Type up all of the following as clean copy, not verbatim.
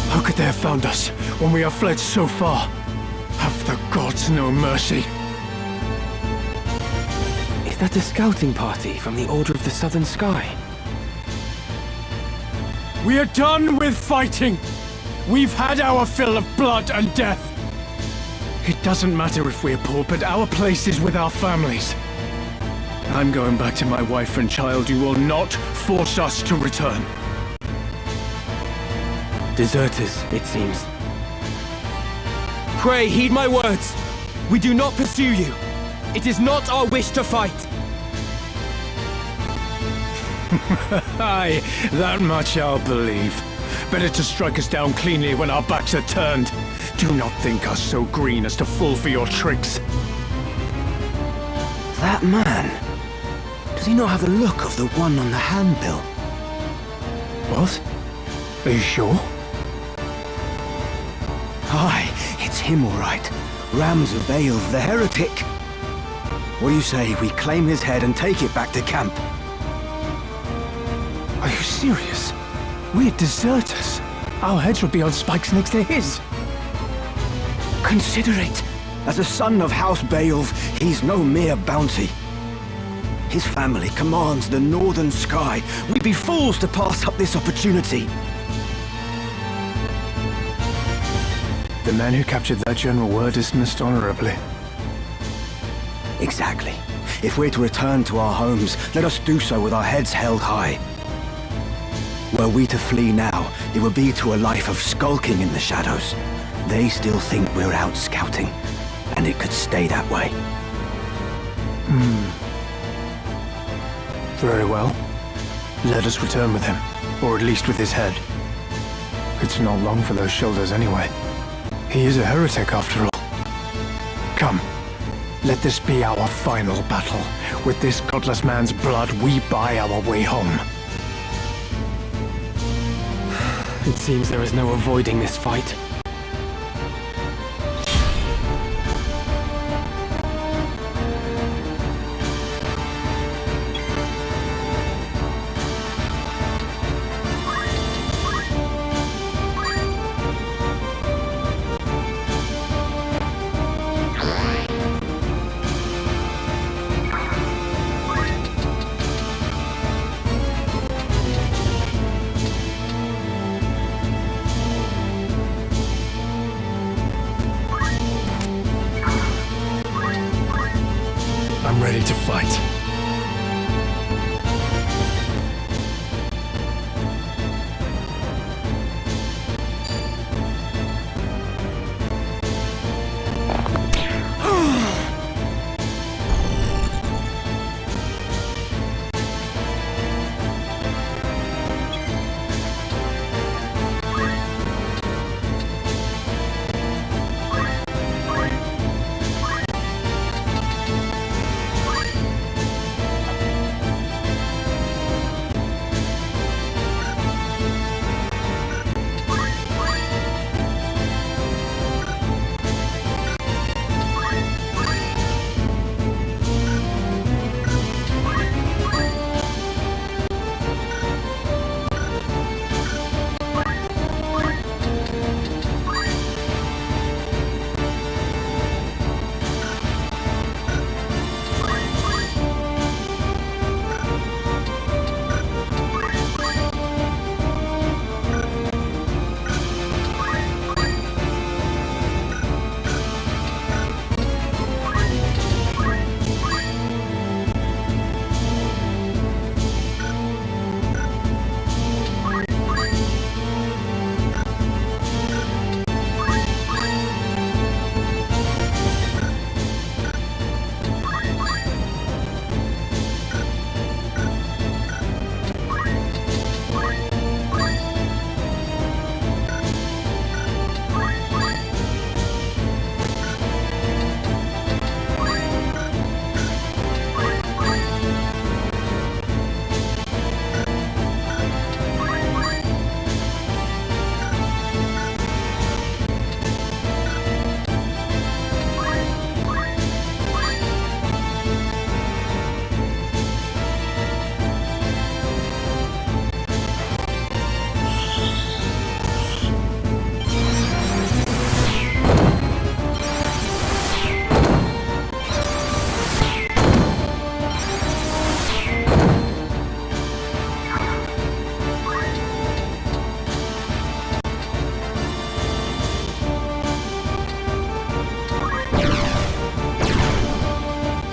How could they have found us when we have fled so far? Have the gods no mercy? Is that a scouting party from the Order of the Southern Sky? We are done with fighting! We've had our fill of blood and death! It doesn't matter if we're poor, but our place is with our families. I'm going back to my wife and child. You will not force us to return. Deserters, it seems. Pray heed my words. We do not pursue you. It is not our wish to fight. Aye, that much I'll believe. Better to strike us down cleanly when our backs are turned. Do not think us so green as to fall for your tricks. That man... does he not have the look of the one on the handbill? What? Are you sure? Aye, it's him all right. Ramzabael, the heretic. What do you say we claim his head and take it back to camp? Are you serious? We're deserters. Our heads would be on spikes next to his. Consider it. As a son of House Beowulf, he's no mere bounty. His family commands the northern sky. We'd be fools to pass up this opportunity. The man who captured that general were dismissed honorably. Exactly. If we're to return to our homes, let us do so with our heads held high. Were we to flee now, it would be to a life of skulking in the shadows. They still think we're out scouting, and it could stay that way. Very well. Let us return with him, or at least with his head. It's not long for those shoulders anyway. He is a heretic after all. Come, let this be our final battle. With this godless man's blood, we buy our way home. It seems there is no avoiding this fight. I'm ready to fight.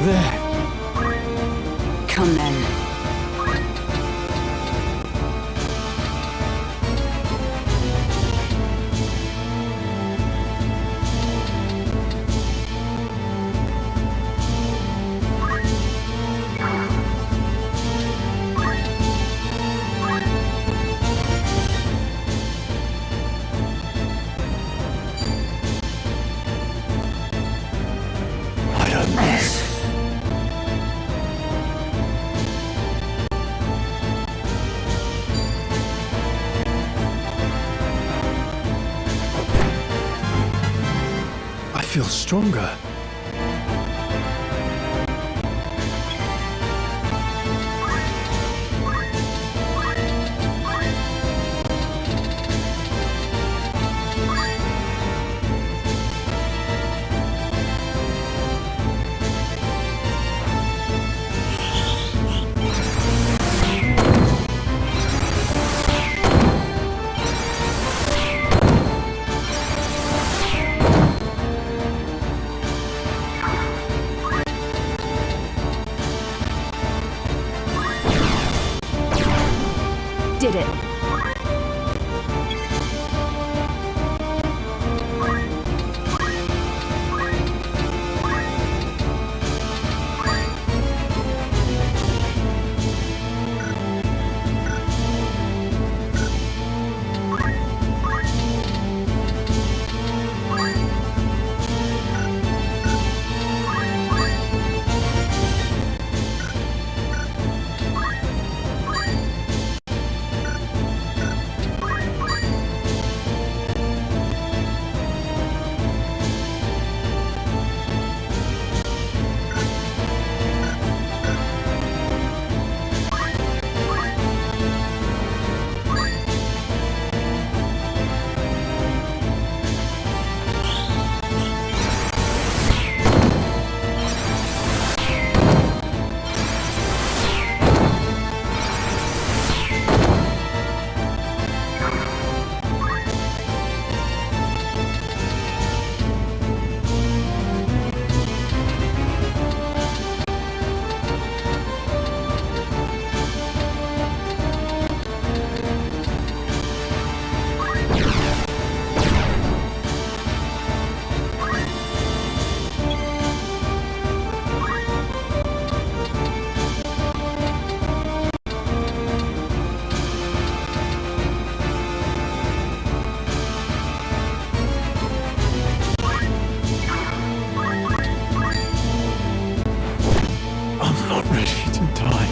There. Come then. I don't know. I feel stronger. Did it. I'm not ready to die.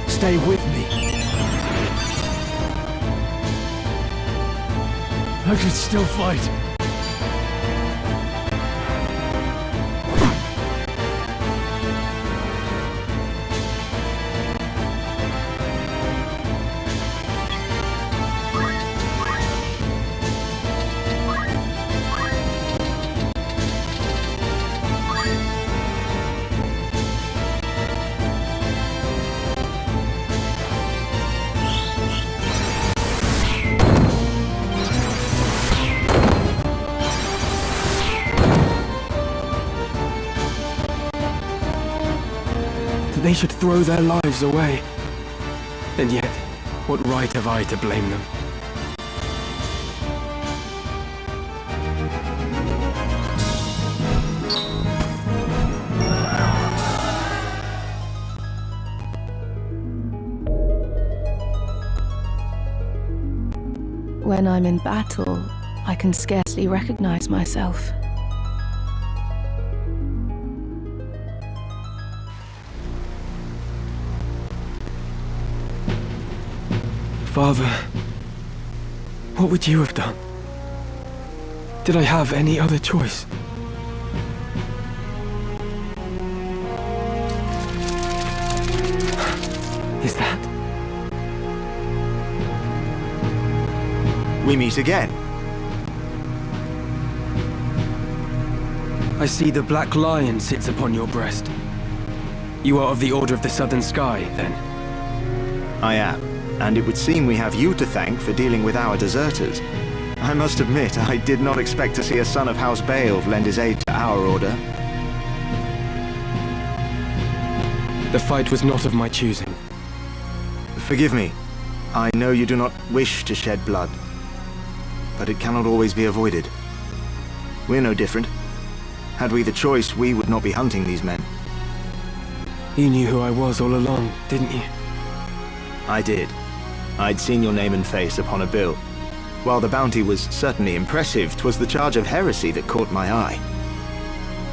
Stay with me. I could still fight. they should throw their lives away. And yet, what right have I to blame them? When I'm in battle, I can scarcely recognize myself. Father, what would you have done? Did I have any other choice? Is that? We meet again. I see the Black Lion sits upon your breast. You are of the Order of the Southern Sky, then? I am, and it would seem we have you to thank for dealing with our deserters. I must admit, I did not expect to see a son of House Beowulf lend his aid to our order. The fight was not of my choosing. Forgive me. I know you do not wish to shed blood, but it cannot always be avoided. We're no different. Had we the choice, we would not be hunting these men. You knew who I was all along, didn't you? I did. I'd seen your name and face upon a bill. While the bounty was certainly impressive, 'twas the charge of heresy that caught my eye.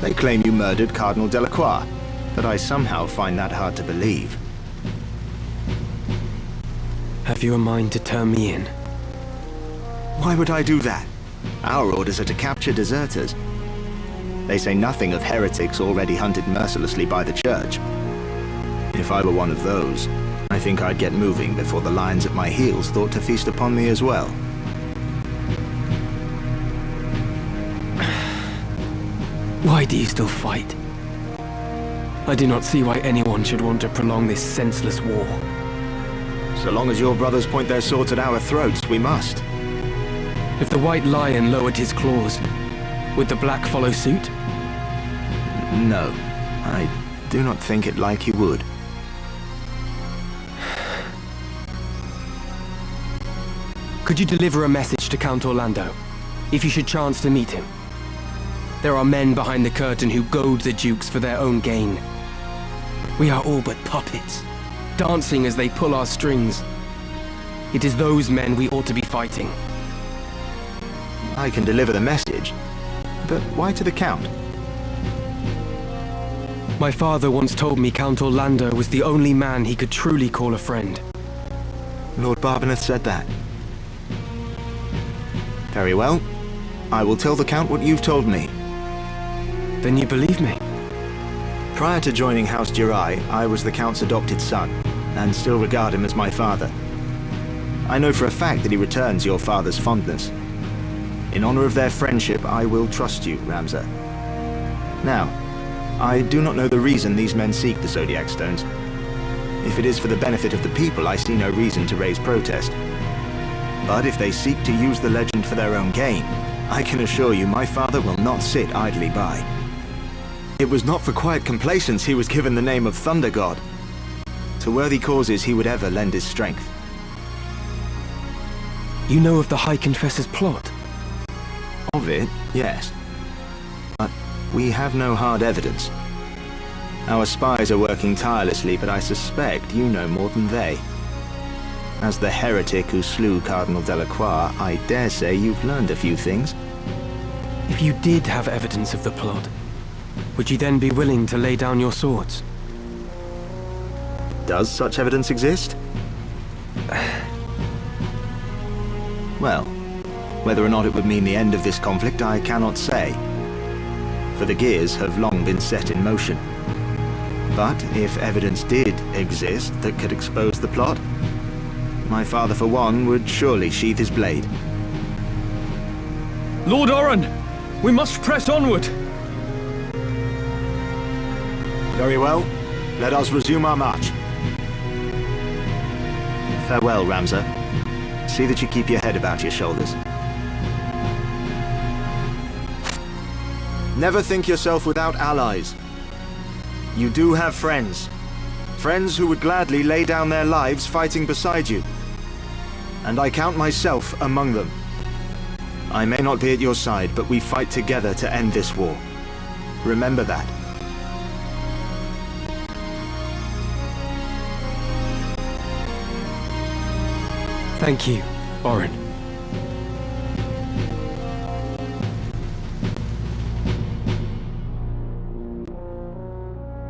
They claim you murdered Cardinal Delacroix, but I somehow find that hard to believe. Have you a mind to turn me in? Why would I do that? Our orders are to capture deserters. They say nothing of heretics already hunted mercilessly by the Church. If I were one of those, I think I'd get moving before the lions at my heels thought to feast upon me as well. Why do you still fight? I do not see why anyone should want to prolong this senseless war. So long as your brothers point their swords at our throats, we must. If the White Lion lowered his claws, would the Black follow suit? No, I do not think it like he would. Could you deliver a message to Count Orlando, if you should chance to meet him? There are men behind the curtain who goad the dukes for their own gain. We are all but puppets, dancing as they pull our strings. It is those men we ought to be fighting. I can deliver the message, but why to the Count? My father once told me Count Orlando was the only man he could truly call a friend. Lord Barbeneth said that. Very well. I will tell the Count what you've told me. Then you believe me? Prior to joining House Jirai, I was the Count's adopted son, and still regard him as my father. I know for a fact that he returns your father's fondness. In honor of their friendship, I will trust you, Ramza. Now, I do not know the reason these men seek the Zodiac Stones. If it is for the benefit of the people, I see no reason to raise protest. But if they seek to use the legend for their own gain, I can assure you my father will not sit idly by. It was not for quiet complacence he was given the name of Thunder God. To worthy causes he would ever lend his strength. You know of the High Confessor's plot? Of it, yes. But we have no hard evidence. Our spies are working tirelessly, but I suspect you know more than they. As the heretic who slew Cardinal Delacroix, I dare say you've learned a few things. If you did have evidence of the plot, would you then be willing to lay down your swords? Does such evidence exist? Well, whether or not it would mean the end of this conflict, I cannot say. For the gears have long been set in motion. But if evidence did exist that could expose the plot, my father, for one, would surely sheath his blade. Lord Oren! We must press onward! Very well. Let us resume our march. Farewell, Ramza. See that you keep your head about your shoulders. Never think yourself without allies. You do have friends, Friends who would gladly lay down their lives fighting beside you. And I count myself among them. I may not be at your side, but we fight together to end this war. Remember that. Thank you, Orin.